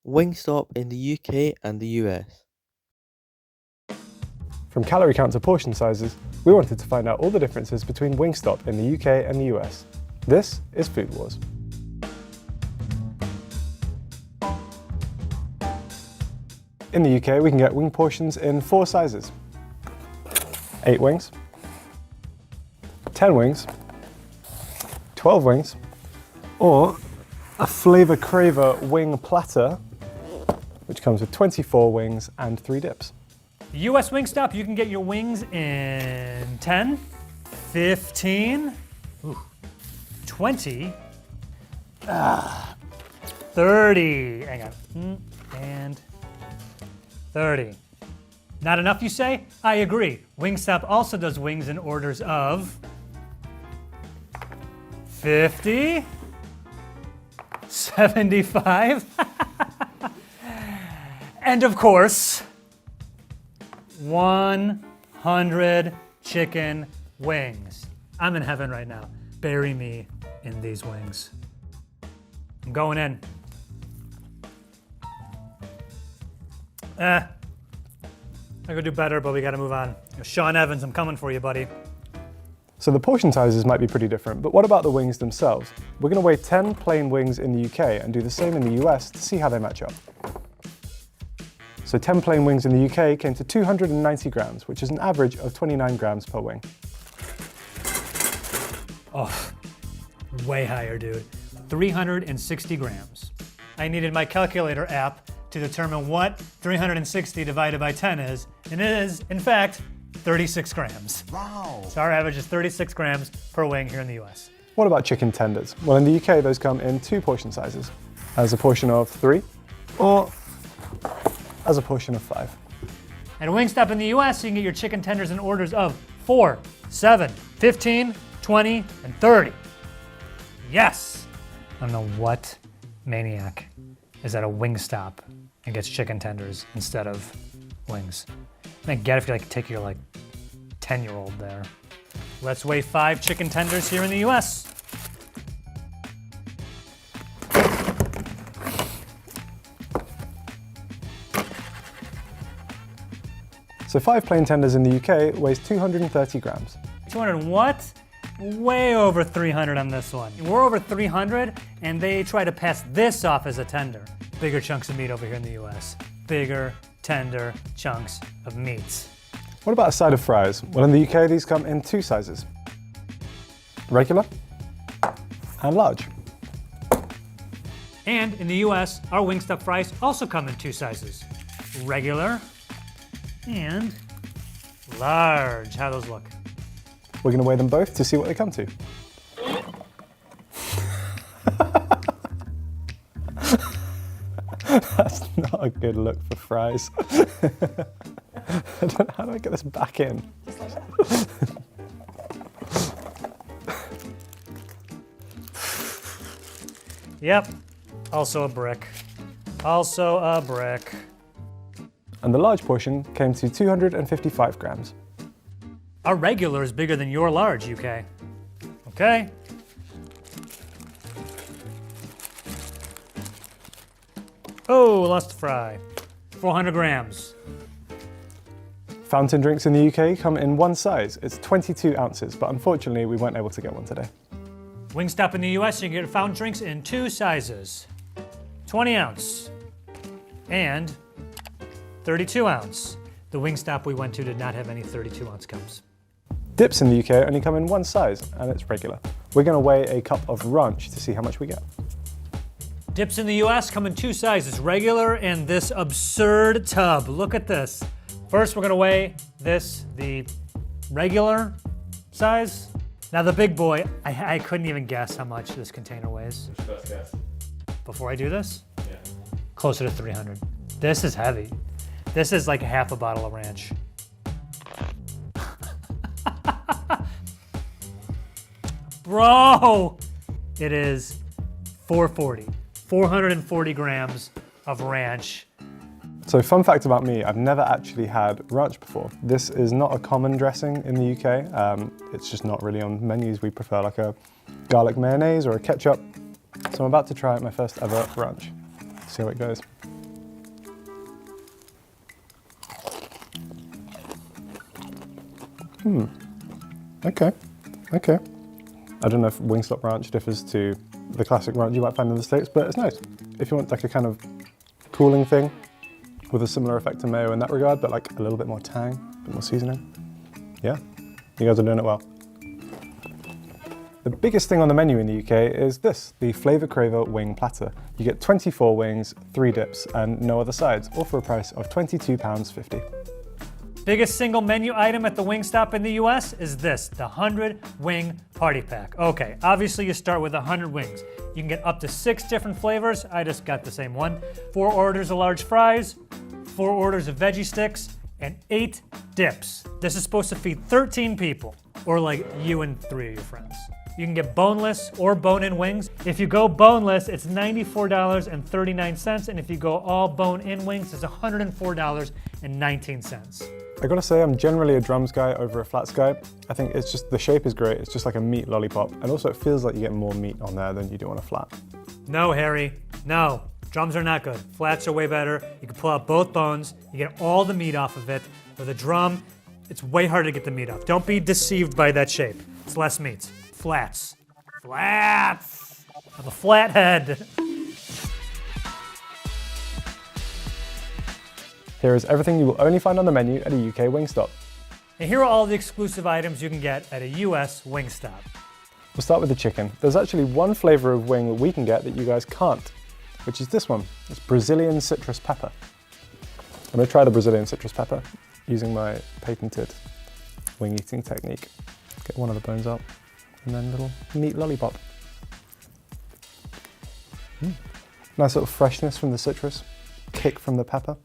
Wingstop in the UK and the US. From calorie count to portion sizes, we wanted to find out all the differences between Wingstop in the UK and the US. This is Food Wars. In the UK, we can get wing portions in 4 sizes. 8 wings, 10 wings, 12 wings, or a Flavor Craver wing platter, which comes with 24 wings and 3 dips. US Wingstop, you can get your wings in 10, 15, 20, 30, hang on, and 30. Not enough, you say? I agree. Wingstop also does wings in orders of 50, 75, and of course, 100 chicken wings. I'm in heaven right now. Bury me in these wings. I'm going in. I could do better, but we gotta move on. Sean Evans, I'm coming for you, buddy. So the portion sizes might be pretty different, but what about the wings themselves? We're going to weigh 10 plain wings in the UK and do the same in the US to see how they match up. So 10 plain wings in the UK came to 290 grams, which is an average of 29 grams per wing. Oh, way higher, dude. 360 grams. I needed my calculator app to determine what 360 divided by 10 is, and it is, in fact, 36 grams. Wow. So our average is 36 grams per wing here in the US. What about chicken tenders? Well, in the UK, those come in 2 portion sizes, as a portion of 3 or as a portion of 5. At Wingstop in the US, you can get your chicken tenders in orders of 4, 7, 15, 20, and 30. Yes! I don't know what maniac is at a Wingstop and gets chicken tenders instead of wings. I get if you take your 10-year-old there. Let's weigh 5 chicken tenders here in the US. So 5 plain tenders in the UK weighs 230 grams. 200 what? Way over 300 on this one. We're over 300, and they try to pass this off as a tender. Bigger chunks of meat over here in the US. Bigger, tender chunks of meats. What about a side of fries? Well, in the UK, these come in 2 sizes. Regular and large. And in the US, our Wingstop fries also come in 2 sizes. Regular and large. How those look? We're going to weigh them both to see what they come to. That's not a good look for fries. How do I get this back in? Yep, also a brick. Also a brick. And the large portion came to 255 grams. Our regular is bigger than your large, UK. Okay. Oh, lost a fry. 400 grams. Fountain drinks in the UK come in 1 size. It's 22 ounces, but unfortunately we weren't able to get one today. Wingstop in the US, you can get fountain drinks in 2 sizes. 20 ounce and 32 ounce. The Wingstop we went to did not have any 32 ounce cups. Dips in the UK only come in 1 size, and it's regular. We're going to weigh a cup of ranch to see how much we get. Dips in the US come in 2 sizes, regular and this absurd tub. Look at this. First, we're gonna weigh this, the regular size. Now the big boy, I couldn't even guess how much this container weighs. What's your best guess? Before I do this? Yeah. Closer to 300. This is heavy. This is like half a bottle of ranch. Bro, it is 440 grams of ranch. So fun fact about me, I've never actually had ranch before. This is not a common dressing in the UK. It's just not really on menus. We prefer like a garlic mayonnaise or a ketchup. So I'm about to try my first ever ranch. See how it goes. Okay. Okay. I don't know if Wingstop ranch differs to the classic ranch you might find in the States, but it's nice. If you want like a kind of cooling thing with a similar effect to mayo in that regard, but like a little bit more tang, a bit more seasoning. Yeah, you guys are doing it well. The biggest thing on the menu in the UK is this, the Flavor Craver Wing Platter. You get 24 wings, 3 dips, and no other sides, all for a price of £22.50. Biggest single menu item at the Wingstop in the US is this, the 100 Wing Party Pack. Okay, obviously you start with 100 wings. You can get up to 6 different flavors. I just got the same one. 4 orders of large fries, 4 orders of veggie sticks, and 8 dips. This is supposed to feed 13 people, or like you and 3 of your friends. You can get boneless or bone-in wings. If you go boneless, it's $94.39, and if you go all bone-in wings, it's $104.19. I gotta say, I'm generally a drums guy over a flats guy. I think it's just, the shape is great. It's just like a meat lollipop. And also it feels like you get more meat on there than you do on a flat. No, Harry, no. Drums are not good. Flats are way better. You can pull out both bones. You get all the meat off of it. With a drum, it's way harder to get the meat off. Don't be deceived by that shape. It's less meat. Flats. Flats! I have a flat head. Here is everything you will only find on the menu at a UK Wingstop. And here are all the exclusive items you can get at a US Wingstop. We'll start with the chicken. There's actually one flavor of wing that we can get that you guys can't, which is this one. It's Brazilian citrus pepper. I'm gonna try the Brazilian citrus pepper using my patented wing eating technique. Get one of the bones up and then a little meat lollipop. Nice little freshness from the citrus, kick from the pepper.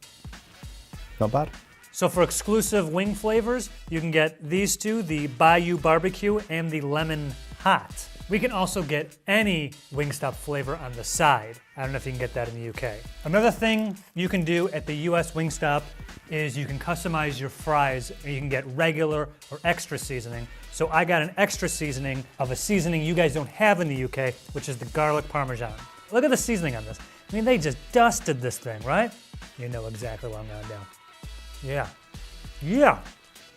Not bad. So for exclusive wing flavors, you can get these two, the Bayou Barbecue and the Lemon Hot. We can also get any Wingstop flavor on the side. I don't know if you can get that in the UK. Another thing you can do at the US Wingstop is you can customize your fries, and you can get regular or extra seasoning. So I got an extra seasoning of a seasoning you guys don't have in the UK, which is the garlic parmesan. Look at the seasoning on this. I mean, they just dusted this thing, right? You know exactly what I'm gonna do. Yeah. Yeah.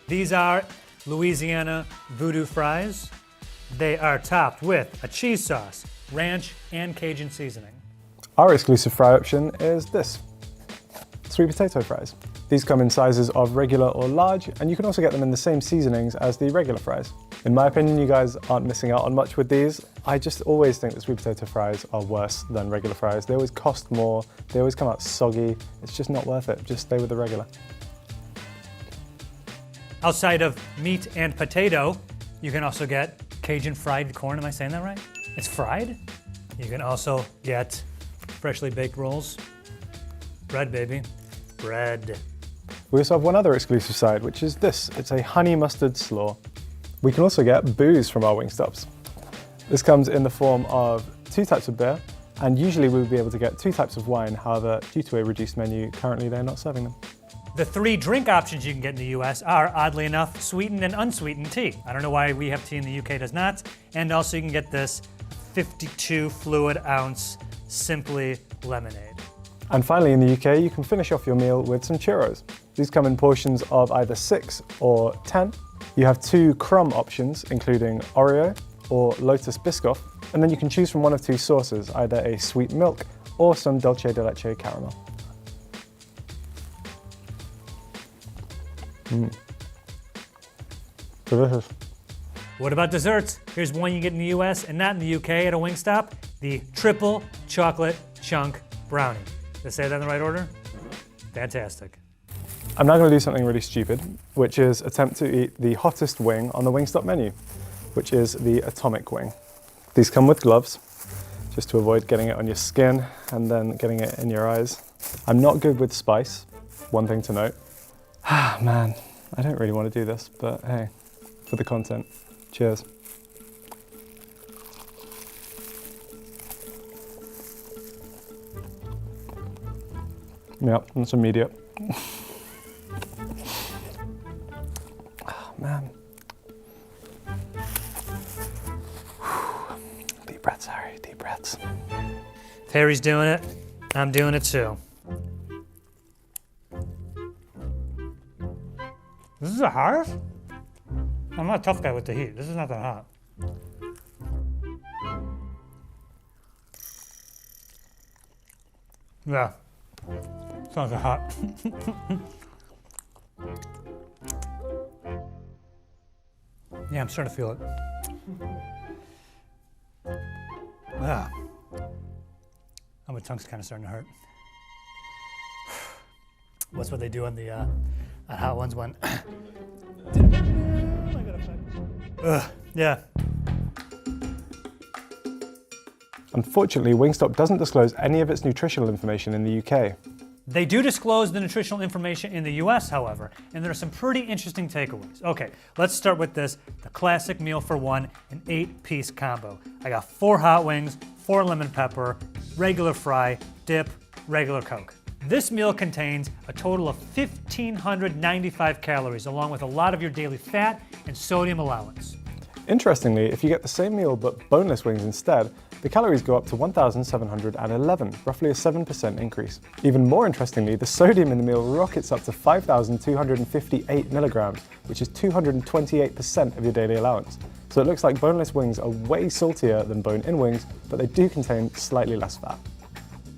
These are Louisiana voodoo fries. They are topped with a cheese sauce, ranch, and Cajun seasoning. Our exclusive fry option is this, sweet potato fries. These come in sizes of regular or large, and you can also get them in the same seasonings as the regular fries. In my opinion, you guys aren't missing out on much with these. I just always think that sweet potato fries are worse than regular fries. They always cost more, they always come out soggy. It's just not worth it. Just stay with the regular. Outside of meat and potato, you can also get Cajun fried corn. Am I saying that right? It's fried. You can also get freshly baked rolls. Bread, baby. Bread. We also have one other exclusive side, which is this. It's a honey mustard slaw. We can also get booze from our Wingstops. This comes in the form of 2 types of beer, and usually we would be able to get 2 types of wine. However, due to a reduced menu, currently they're not serving them. The 3 drink options you can get in the US are, oddly enough, sweetened and unsweetened tea. I don't know why we have tea in the UK does not. And also you can get this 52 fluid ounce Simply lemonade. And finally in the UK, you can finish off your meal with some churros. These come in portions of either 6 or 10. You have 2 crumb options, including Oreo or Lotus Biscoff, and then you can choose from one of 2 sauces, either a sweet milk or some dulce de leche caramel. Delicious. What about desserts? Here's one you get in the US and not in the UK at a Wingstop, the triple chocolate chunk brownie. Did I say that in the right order? Fantastic. I'm now going to do something really stupid, which is attempt to eat the hottest wing on the Wingstop menu, which is the atomic wing. These come with gloves, just to avoid getting it on your skin and then getting it in your eyes. I'm not good with spice, one thing to note. Ah, man, I don't really want to do this, but hey, for the content. Cheers. Yep, that's immediate. Oh, man. Deep breaths, Harry, deep breaths. If Harry's doing it, I'm doing it too. This is the hottest? I'm not a tough guy with the heat. This is not that hot. Yeah, it's not that hot. Yeah, I'm starting to feel it. Yeah. Oh, my tongue's kind of starting to hurt. What's what they do on the Hot Ones one? Yeah. Unfortunately, Wingstop doesn't disclose any of its nutritional information in the UK. They do disclose the nutritional information in the US, however, and there are some pretty interesting takeaways. Okay, let's start with this, the classic meal for one, an 8-piece combo. I got 4 hot wings, 4 lemon pepper, regular fry, dip, regular Coke. This meal contains a total of 1,595 calories, along with a lot of your daily fat and sodium allowance. Interestingly, if you get the same meal but boneless wings instead, the calories go up to 1,711, roughly a 7% increase. Even more interestingly, the sodium in the meal rockets up to 5,258 milligrams, which is 228% of your daily allowance. So it looks like boneless wings are way saltier than bone-in wings, but they do contain slightly less fat.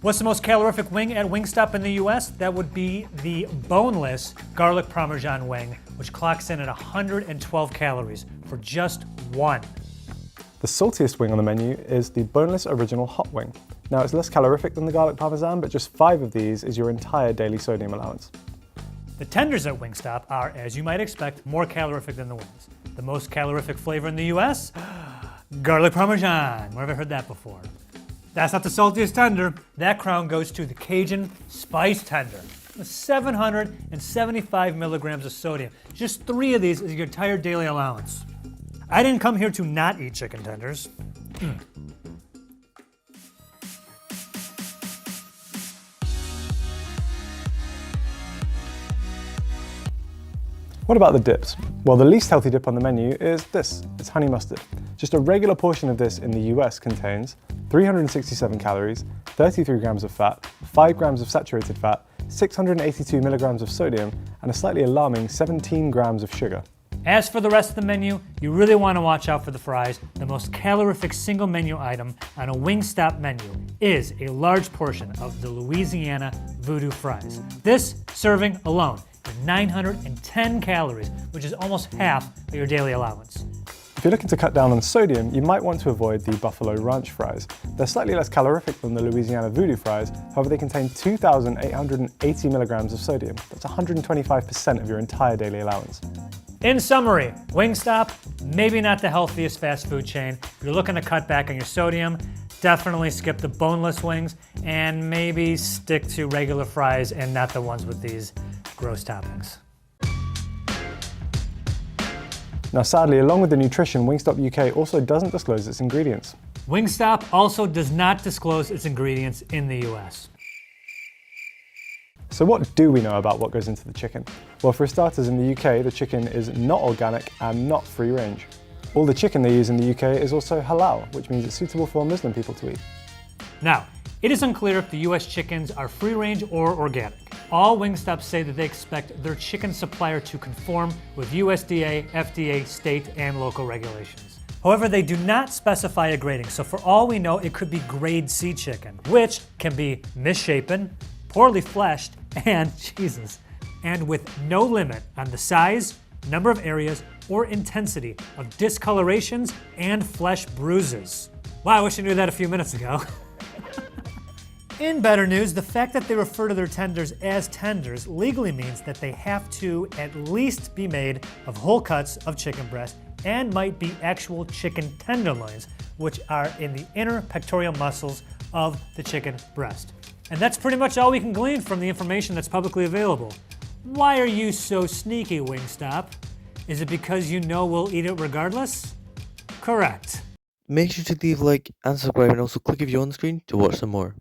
What's the most calorific wing at Wingstop in the US? That would be the boneless garlic parmesan wing, which clocks in at 112 calories for just one. The saltiest wing on the menu is the boneless original hot wing. Now it's less calorific than the garlic parmesan, but just 5 of these is your entire daily sodium allowance. The tenders at Wingstop are, as you might expect, more calorific than the wings. The most calorific flavor in the US? Garlic parmesan. Where have I heard that before? That's not the saltiest tender. That crown goes to the Cajun spice tender with 775 milligrams of sodium. Just 3 of these is your entire daily allowance. I didn't come here to not eat chicken tenders. What about the dips? Well, the least healthy dip on the menu is this. It's honey mustard. Just a regular portion of this in the US contains 367 calories, 33 grams of fat, 5 grams of saturated fat, 682 milligrams of sodium, and a slightly alarming 17 grams of sugar. As for the rest of the menu, you really want to watch out for the fries. The most calorific single menu item on a Wingstop menu is a large portion of the Louisiana Voodoo fries. This serving alone is 910 calories, which is almost half of your daily allowance. If you're looking to cut down on sodium, you might want to avoid the Buffalo Ranch fries. They're slightly less calorific than the Louisiana Voodoo fries, however they contain 2,880 milligrams of sodium. That's 125% of your entire daily allowance. In summary, Wingstop, maybe not the healthiest fast food chain. If you're looking to cut back on your sodium, definitely skip the boneless wings and maybe stick to regular fries and not the ones with these gross toppings. Now sadly, along with the nutrition, Wingstop UK also doesn't disclose its ingredients. Wingstop also does not disclose its ingredients in the US. So what do we know about what goes into the chicken? Well, for starters, in the UK, the chicken is not organic and not free range. All the chicken they use in the UK is also halal, which means it's suitable for Muslim people to eat. Now, it is unclear if the US chickens are free range or organic. All Wingstop say that they expect their chicken supplier to conform with USDA, FDA, state, and local regulations. However, they do not specify a grading, so for all we know, it could be grade C chicken, which can be misshapen, poorly fleshed, and, Jesus, and with no limit on the size, number of areas, or intensity of discolorations and flesh bruises. Wow, I wish I knew that a few minutes ago. In better news, the fact that they refer to their tenders as tenders legally means that they have to at least be made of whole cuts of chicken breast and might be actual chicken tenderloins, which are in the inner pectoral muscles of the chicken breast. And that's pretty much all we can glean from the information that's publicly available. Why are you so sneaky, Wingstop? Is it because you know we'll eat it regardless? Correct. Make sure to leave a like and subscribe, and also click if you're on the screen to watch some more.